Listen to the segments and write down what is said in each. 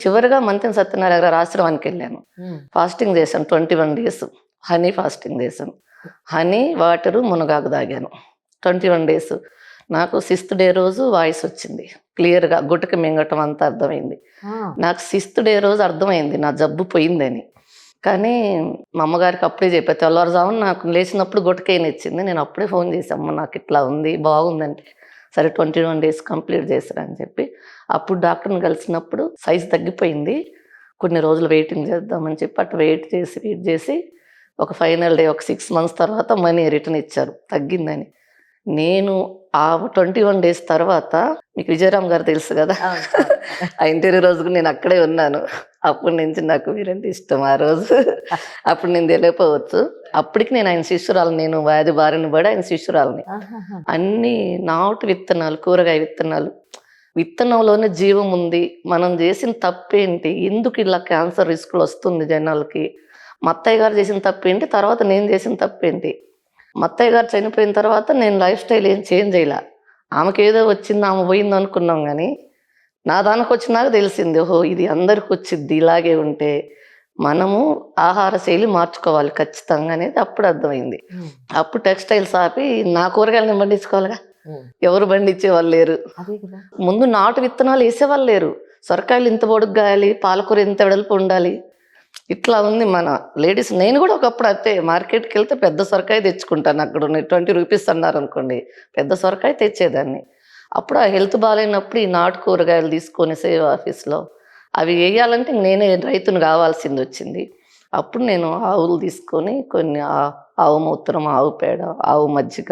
చివరిగా మంతెన సత్యనారాయణ గారి ఆశ్రమానికి వెళ్ళాను. ఫాస్టింగ్ చేశాను 21 డేస్. హనీ ఫాస్టింగ్ చేశాను. హనీ, వాటరు, మునగాకు తాగాను 21 డేస్. నాకు 6th డే రోజు వాయిస్ వచ్చింది క్లియర్గా, గుటక మింగటం అంతా అర్థమైంది. నాకు 6th డే రోజు అర్థమైంది నా జబ్బు పోయిందని. కానీ మా అమ్మగారికి అప్పుడే చెప్పా, తెల్లవారుజామున నాకు లేచినప్పుడు గుటకేనిచ్చింది. నేను అప్పుడే ఫోన్ చేశాను, నాకు ఇట్లా ఉంది బాగుందంటే, సరే 21 డేస్ కంప్లీట్ చేశారని చెప్పి. అప్పుడు డాక్టర్ని కలిసినప్పుడు సైజ్ తగ్గిపోయింది, కొన్ని రోజులు వెయిటింగ్ చేద్దామని చెప్పి అటు వెయిట్ చేసి ఒక ఫైనల్ డే ఒక 6 months తర్వాత మనీ రిటర్న్ ఇచ్చారు తగ్గిందని. నేను ఆ 21 డేస్ తర్వాత, మీకు విజయరామ్ గారు తెలుసు కదా, ఆ ఇంటర్వ్యూ రోజుకు నేను అక్కడే ఉన్నాను. అప్పటి నుంచి నాకు మీరంటే ఇష్టం. ఆ రోజు అప్పుడు నేను తెలియకపోవచ్చు, అప్పటికి నేను ఆయన శిష్యురాలు. నేను వ్యాధి బారిన పడి ఆయన శిష్యురాలని. అన్ని నాటు విత్తనాలు, కూరగాయ విత్తనాలు, విత్తనంలోనే జీవం ఉంది. మనం చేసిన తప్పేంటి, ఎందుకు ఇలా క్యాన్సర్ రిస్కులు వస్తుంది జనాలకి, మా అత్తయ్య గారు చేసిన తప్పేంటి, తర్వాత నేను చేసిన తప్పేంటి. మా అత్తయ్య గారు చనిపోయిన తర్వాత నేను లైఫ్ స్టైల్ ఏం చేంజ్ చేయలే. ఆమెకి ఏదో వచ్చింది, ఆమె పోయింది అనుకున్నాం. కానీ నా దానికి వచ్చినాక తెలిసింది, ఓహో ఇది అందరికి వచ్చింది, ఇలాగే ఉంటే మనము ఆహార శైలి మార్చుకోవాలి ఖచ్చితంగా అనేది అప్పుడు అర్థమైంది. అప్పుడు టెక్స్టైల్స్ ఆపి నా కూరగాయలు నేను పండించుకోవాలిగా, ఎవరు పండించే వాళ్ళు లేరు. ముందు నాటు విత్తనాలు వేసేవాళ్ళు లేరు. సొరకాయలు ఇంత పొడుగు గాయాలి, పాలకూర ఇంత వెడల్పు ఉండాలి, ఇట్లా ఉంది మన లేడీస్. నేను కూడా ఒకప్పుడు అంతే, మార్కెట్కి వెళ్తే పెద్ద సొరకాయ తెచ్చుకుంటాను. అక్కడ 20 రూపీస్ అన్నారు అనుకోండి, పెద్ద సొరకాయ తెచ్చేదాన్ని. అప్పుడు ఆ హెల్త్ బాగాలేనప్పుడు ఈ నాటు కూరగాయలు తీసుకొని సేవ్ ఆఫీస్లో అవి వేయాలంటే నేనే రైతును కావాల్సింది వచ్చింది. అప్పుడు నేను ఆవులు తీసుకొని కొన్ని ఆవు మూత్రం, ఆవు పేడ, ఆవు మజ్జిగ,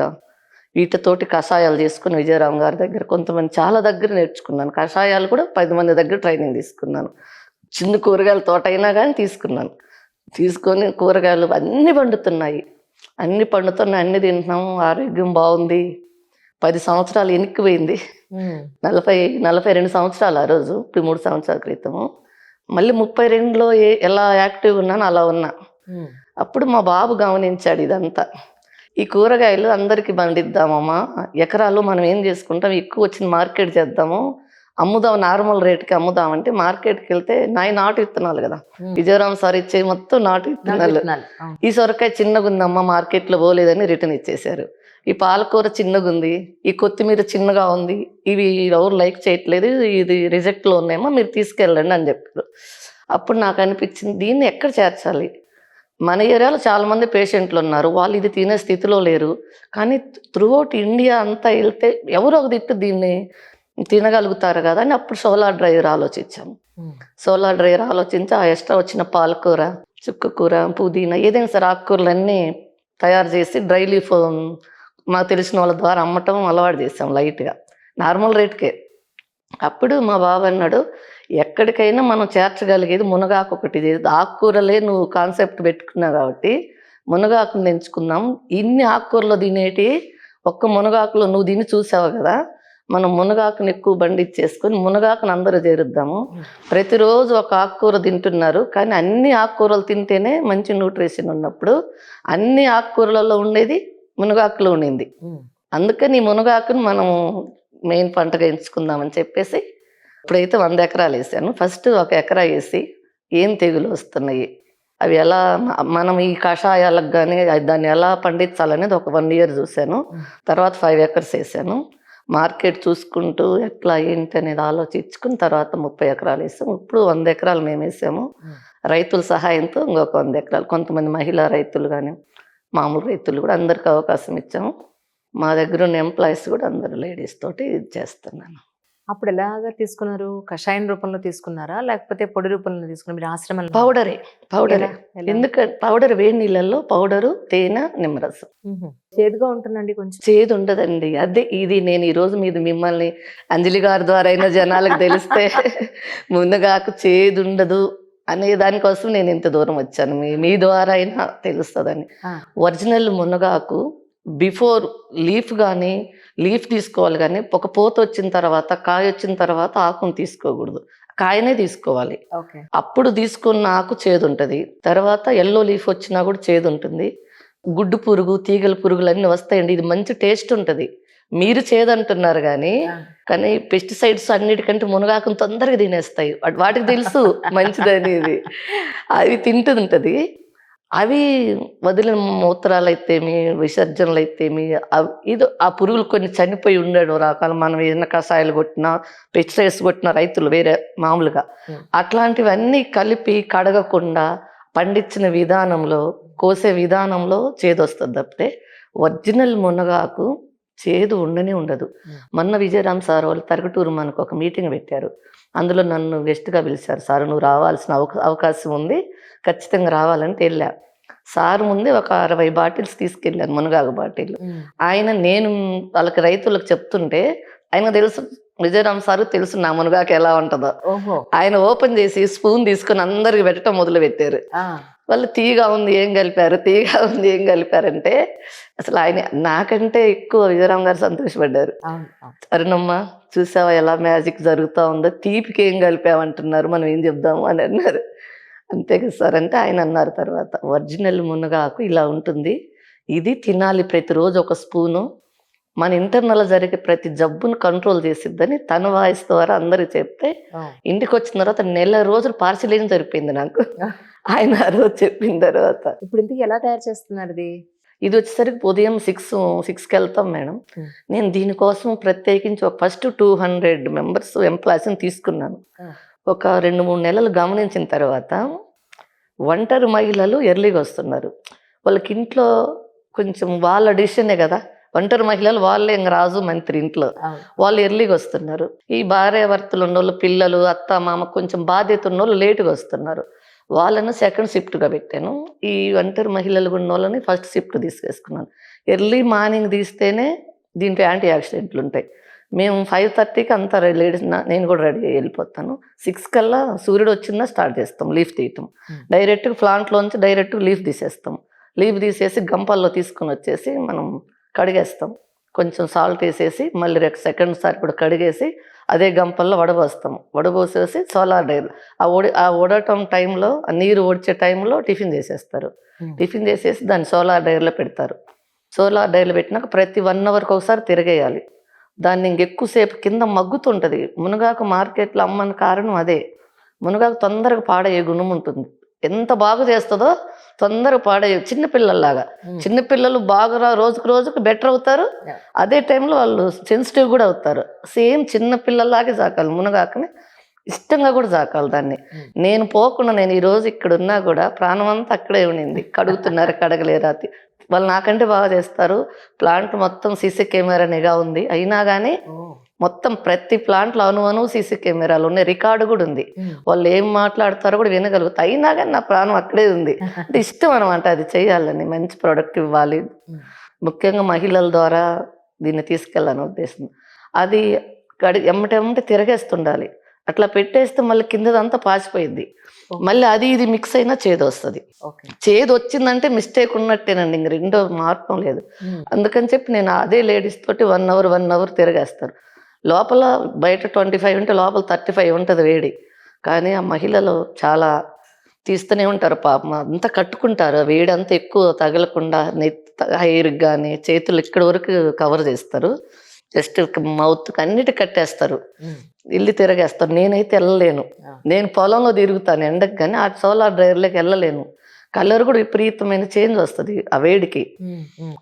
వీటితోటి కషాయాలు చేసుకుని విజయరామ్ గారి దగ్గర, కొంతమంది చాలా దగ్గర నేర్చుకున్నాను. కషాయాలు కూడా 10 మంది దగ్గర ట్రైనింగ్ తీసుకున్నాను. చిన్న కూరగాయల తోట అయినా కానీ తీసుకున్నాను. తీసుకొని కూరగాయలు అన్నీ పండుతున్నాయి, అన్నీ అన్నీ తింటున్నాము, ఆరోగ్యం బాగుంది. 10 సంవత్సరాలు వెనక్కిపోయింది. 42 సంవత్సరాలు ఆ రోజు, 3 సంవత్సరాల క్రితము. మళ్ళీ 32లో ఎలా యాక్టివ్గా ఉన్నానో అలా ఉన్నా. అప్పుడు మా బాబు గమనించాడు ఇదంతా. ఈ కూరగాయలు అందరికి పండిద్దామమ్మా, ఎకరాలు మనం ఏం చేసుకుంటాం, ఎక్కువ వచ్చిన మార్కెట్ చేద్దాము, అమ్ముదాం, నార్మల్ రేట్కి అమ్ముదామంటే మార్కెట్కి వెళ్తే నాటు విత్తనాలు కదా, విజయరామ్ సార్ ఇచ్చే మొత్తం నాటు విత్తనాలు. ఈ సొరకాయ చిన్నగా ఉందమ్మా, మార్కెట్లో పోలేదని రిటర్న్ ఇచ్చేశారు. ఈ పాలకూర చిన్నగా ఉంది, ఈ కొత్తిమీర చిన్నగా ఉంది, ఇవి ఎవరు లైక్ చేయట్లేదు, ఇది రిజెక్ట్లో ఉన్నాయేమో, మీరు తీసుకెళ్ళండి అని చెప్పారు. అప్పుడు నాకు అనిపించింది, దీన్ని ఎక్కడ చేర్చాలి. మన ఏరియాలో చాలామంది పేషెంట్లు ఉన్నారు, వాళ్ళు ఇది తినే స్థితిలో లేరు. కానీ త్రూఅవుట్ ఇండియా అంతా వెళ్తే ఎవరో ఒక దిట్టు దీన్ని తినగలుగుతారు కదా అని అప్పుడు సోలార్ డ్రైవర్ ఆలోచించాము. సోలార్ డ్రైవర్ ఆలోచించి ఆ ఎక్స్ట్రా వచ్చిన పాలకూర, చుక్కకూర, పుదీనా, ఏదైనా సరే ఆకుకూరలన్నీ తయారు చేసి డ్రై లీఫ్ మాకు తెలిసిన వాళ్ళ ద్వారా అమ్మటం అలవాటు చేసాం లైట్గా, నార్మల్ రేట్కే. అప్పుడు మా బాబు అన్నాడు, ఎక్కడికైనా మనం చేర్చగలిగేది మునగాకు ఒకటి, ఆకుకూరలే నువ్వు కాన్సెప్ట్ పెట్టుకున్నావు కాబట్టి మునగాకుని ఎంచుకుందాం. ఇన్ని ఆకుకూరలు తినేటి ఒక్క మునగాకులో నువ్వు తిని చూసావు కదా, మనం మునగాకుని ఎక్కువ బండిచ్చేసుకొని మునగాకుని అందరూ చేరుద్దాము. ప్రతిరోజు ఒక ఆకుకూర తింటున్నారు, కానీ అన్ని ఆకుకూరలు తింటేనే మంచి న్యూట్రిషన్ ఉన్నప్పుడు అన్ని ఆకుకూరలలో ఉండేది మునగాకులో ఉండింది. అందుకని మునగాకుని మనం మెయిన్ పంటగా ఎంచుకుందామని చెప్పేసి ఇప్పుడైతే 100 ఎకరాలు వేసాను. ఫస్ట్ 1 ఎకరా వేసి ఏం తెగులు వస్తున్నాయి, అవి ఎలా మనం ఈ కషాయాలకు కానీ దాన్ని ఎలా పండించాలనేది ఒక 1 year చూశాను. తర్వాత 5 acres వేసాను. మార్కెట్ చూసుకుంటూ ఎట్లా ఏంటి అనేది ఆలోచించుకుని తర్వాత 30 ఎకరాలు వేసాము. ఇప్పుడు 100 ఎకరాలు మేము వేసాము. రైతుల సహాయంతో ఇంకొక 100 ఎకరాలు, కొంతమంది మహిళా రైతులు కానీ మామూలు రైతులు కూడా అందరికి అవకాశం ఇచ్చాము. మా దగ్గర ఉన్న ఎంప్లాయీస్ కూడా అందరూ లేడీస్ తోటి ఇది చేస్తున్నాను. అప్పుడు ఎలాగా తీసుకున్నారు? కషాయం రూపంలో తీసుకున్నారా లేకపోతే పొడి రూపంలో తీసుకున్నారు? మీరు ఆశ్రమంలో పౌడరే. ఎందుకంటే పౌడర్, వేడి నీళ్ళల్లో పౌడరు, తేనె, నిమ్మరసం. చేదుగా ఉంటుందండి, కొంచెం చేదు ఉండదండి. అదే ఇది నేను ఈరోజు మిమ్మల్ని అంజలి గారి ద్వారా అయినా జనాలకు తెలిస్తే మునగాకు చేదు ఉండదు అనే దానికోసం నేను ఇంత దూరం వచ్చాను, మీ ద్వారా అయినా తెలుస్తుందని. ఒరిజినల్ మునగాకు బిఫోర్ లీఫ్ కానీ లీఫ్ తీసుకోవాలి, కానీ ఒక పూత వచ్చిన తర్వాత, కాయ వచ్చిన తర్వాత ఆకును తీసుకోకూడదు, కాయనే తీసుకోవాలి. అప్పుడు తీసుకున్న ఆకు చేదు ఉంటుంది. తర్వాత ఎల్లో లీఫ్ వచ్చినా కూడా చేదు ఉంటుంది. గుడ్డు పురుగు, తీగల పురుగులు అన్నీ వస్తాయండి. ఇది మంచి టేస్ట్ ఉంటుంది. మీరు చేదంటున్నారు కానీ పెస్టిసైడ్స్ అన్నిటికంటే మునగాకును తొందరగా తినేస్తాయి. వాటికి తెలుసు మంచిదని ఇది. అవి తింటుంటది. అవి వదిలిన మూత్రాలైతేమి, విసర్జనలైతేమి ఏదో ఆ పురుగులు కొన్ని చనిపోయి ఉండడం రకాలు మనం ఏదైనా కషాయాలు కొట్టినా, పెస్టిసైడ్స్ కొట్టిన రైతులు వేరే మామూలుగా అట్లాంటివన్నీ కలిపి కడగకుండా పండించిన విధానంలో, కోసే విధానంలో చేదొస్తది తప్పితే ఒరిజినల్ మునగాకు చేదు ఉండనే ఉండదు. మొన్న విజయరామ్ సార్ వాళ్ళు తరగటూరు మనకు ఒక మీటింగ్ పెట్టారు. అందులో నన్ను గెస్ట్‌గా పిలిచారు. సార్ నువ్వు రావాల్సిన అవకాశం ఉంది. ఖచ్చితంగా రావాలంటే వెళ్ళా. సార్ ముందే ఒక 60 బాటిల్స్ తీసుకెళ్ళాను మునగాకు బాటిల్. నేను వాళ్ళకి రైతులకు చెప్తుంటే ఆయనకు తెలుసు, విజయరామ్ సార్ తెలుసు నా మునగాకు ఎలా ఉంటుందో. ఆయన ఓపెన్ చేసి స్పూన్ తీసుకొని అందరికి పెట్టడం మొదలు పెట్టారు. వాళ్ళు తీగా ఉంది ఏం కలిపారంటే అసలు ఆయన నాకంటే ఎక్కువ విజయరామ్ గారు సంతోషపడ్డారు. అరుణమ్మ చూసావా ఎలా మ్యాజిక్ జరుగుతూ ఉందో, తీపికి ఏం కలిపామంటున్నారు, మనం ఏం చెప్దాము అని అన్నారు. అంతే కదా సార్ అంటే ఆయన అన్నారు తర్వాత, ఒరిజినల్ మునగాకు ఇలా ఉంటుంది, ఇది తినాలి ప్రతిరోజు ఒక స్పూను, మన ఇంటర్నల్ జరిగే ప్రతి జబ్బును కంట్రోల్ చేసిద్దని తన వాయిస్ ద్వారా అందరికి చెప్తే ఇంటికి వచ్చిన తర్వాత నెల రోజులు పార్సిలేం సరిపోయింది నాకు. ఆయన ఆ రోజు చెప్పిన తర్వాత. ఇప్పుడు ఇంటికి ఎలా తయారు చేస్తున్నారు ఇది వచ్చేసరికి ఉదయం 6కి వెళ్తాం మేడం. నేను దీనికోసం ప్రత్యేకించి ఫస్ట్ 200 మెంబర్స్ ఎంప్లాయీస్ని తీసుకున్నాను. ఒక 2-3 నెలలు గమనించిన తర్వాత ఒంటరి మహిళలు ఎర్లీగా వస్తున్నారు. వాళ్ళకి ఇంట్లో కొంచెం వాళ్ళ డిసిషనే కదా, ఒంటరి మహిళలు వాళ్ళే ఇంక రాజు మంత్రి ఇంట్లో, వాళ్ళు ఎర్లీగా వస్తున్నారు. ఈ భార్యాభర్తలు ఉన్నోళ్ళు, పిల్లలు, అత్త మామ కొంచెం బాధ్యత ఉన్నోళ్ళు లేటుగా వస్తున్నారు. వాళ్ళను సెకండ్ షిఫ్ట్గా పెట్టాను. ఈ ఒంటరి మహిళలు ఉన్న వాళ్ళని ఫస్ట్ షిఫ్ట్ తీసుకేసుకున్నాను. ఎర్లీ మార్నింగ్ తీస్తేనే దీంట్లో యాంటీ ఆక్సిడెంట్లు ఉంటాయి. మేము 5:30కి అంతా లేడీస్, నేను కూడా రెడీ అయ్యి వెళ్ళిపోతాను. 6 కల్లా సూర్యుడు వచ్చిందా స్టార్ట్ చేస్తాం లీఫ్ తీయటం. డైరెక్ట్గా ప్లాంట్లోంచి డైరెక్ట్గా లీఫ్ తీసేస్తాం. లీఫ్ తీసేసి గంపల్లో తీసుకొని వచ్చేసి మనం కడిగేస్తాం. కొంచెం సాల్ట్ వేసేసి మళ్ళీ సెకండ్ సారి కూడా కడిగేసి అదే గంపల్లో వడబోసేసి సోలార్ డైర్ ఆ వడటం టైంలో, ఆ నీరు ఓడ్చే టైంలో టిఫిన్ చేసేస్తారు. టిఫిన్ చేసేసి దాన్ని సోలార్ డైర్లో పెడతారు. సోలార్ డైర్లో పెట్టినాక ప్రతి 1 అవర్కి ఒకసారి తిరగేయాలి. దాన్ని ఇంకెక్కువసేపు కింద మగ్గుతుంటుంది. మునగాకు మార్కెట్లో అమ్మని కారణం అదే. మునగాకు తొందరగా పాడయ్యే గుణం ఉంటుంది. ఎంత బాగా చేస్తుందో తొందరగా పాడయ్యే. చిన్నపిల్లల్లాగా, చిన్నపిల్లలు బాగా రోజుకు బెటర్ అవుతారు. అదే టైంలో వాళ్ళు సెన్సిటివ్ కూడా అవుతారు. సేమ్ చిన్నపిల్లల్లాగే సాకాలి మునగాకుని, ఇష్టంగా కూడా సాకాలి దాన్ని. నేను పోకుండా, నేను ఈరోజు ఇక్కడ ఉన్నా కూడా ప్రాణం అంతా అక్కడే ఉండింది. కడుగుతున్నారు, కడగలేరా, వాళ్ళు నాకంటే బాగా చేస్తారు. ప్లాంట్ మొత్తం సీసీ కెమెరా నిఘా ఉంది. అయినా కానీ మొత్తం ప్రతి ప్లాంట్లో అణువను సీసీ కెమెరాలు ఉన్నాయి, రికార్డు కూడా ఉంది. వాళ్ళు ఏం మాట్లాడతారో కూడా వినగలుగుతా. అయినా కానీ నా ప్రాణం అక్కడే ఉంది. అంటే ఇష్టం అనమాట అది చేయాలని, మంచి ప్రొడక్ట్ ఇవ్వాలి. ముఖ్యంగా మహిళల ద్వారా దీన్ని తీసుకెళ్ళాలని ఉద్దేశం. అది ఎమ్మటెమ్మటి తిరగేస్తుండాలి. అట్లా పెట్టేస్తే మళ్ళీ కిందదంతా పాసిపోయింది. మళ్ళీ అది ఇది మిక్స్ అయినా చేదు వస్తుంది. చేదు వచ్చిందంటే మిస్టేక్ ఉన్నట్టేనండి, ఇంక రెండో మార్పం లేదు. అందుకని చెప్పి నేను అదే లేడీస్ తోటి 1 అవర్ తిరగేస్తారు. లోపల బయట 25 ఉంటే లోపల 35 ఉంటుంది వేడి. కానీ ఆ మహిళలు చాలా తీస్తూనే ఉంటారు పాపం. అంతా కట్టుకుంటారు, వేడి అంతా ఎక్కువ తగలకుండా హెయిర్కి కానీ చేతులు ఇక్కడ వరకు కవర్ చేస్తారు. జస్ట్ మౌత్కి అన్నిటి కట్టేస్తారు, ఇల్లు తిరగేస్తారు. నేనైతే వెళ్ళలేను. నేను పొలంలో తిరుగుతాను ఎండకు, కానీ ఆ సోలార్ డ్రైవర్లోకి వెళ్ళలేను. కలర్ కూడా విపరీతమైన చేంజ్ వస్తుంది ఆ వేడికి.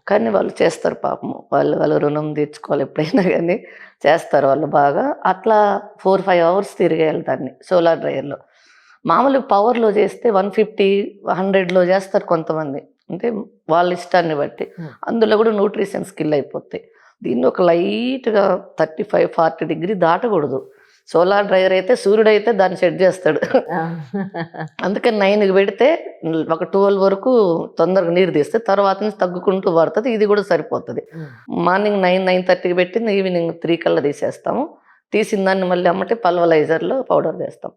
కానీ వాళ్ళు చేస్తారు పాపం. వాళ్ళు రుణం తీర్చుకోవాలి ఎప్పుడైనా కానీ చేస్తారు వాళ్ళు బాగా. అట్లా 4-5 అవర్స్ తిరిగేయాలి దాన్ని సోలార్ డ్రైవర్లో. మామూలు పవర్లో చేస్తే 150-100లో చేస్తారు కొంతమంది, అంటే వాళ్ళ ఇష్టాన్ని బట్టి. అందులో కూడా న్యూట్రిషన్ స్కిల్ అయిపోతాయి. దీన్ని ఒక లైట్గా 35-40 డిగ్రీ దాటకూడదు. సోలార్ డ్రైవర్ అయితే సూర్యుడు అయితే దాన్ని సెట్ చేస్తాడు. అందుకని 9కి పెడితే ఒక 12 వరకు తొందరగా నీరు తీస్తే తర్వాత నుంచి తగ్గుకుంటూ పడుతుంది. ఇది కూడా సరిపోతుంది. మార్నింగ్ 9-9:30కి పెట్టింది ఈవినింగ్ 3 కల్లా తీసేస్తాము. తీసిన దాన్ని మళ్ళీ అమ్మటే పల్వలైజర్లో పౌడర్ చేస్తాం.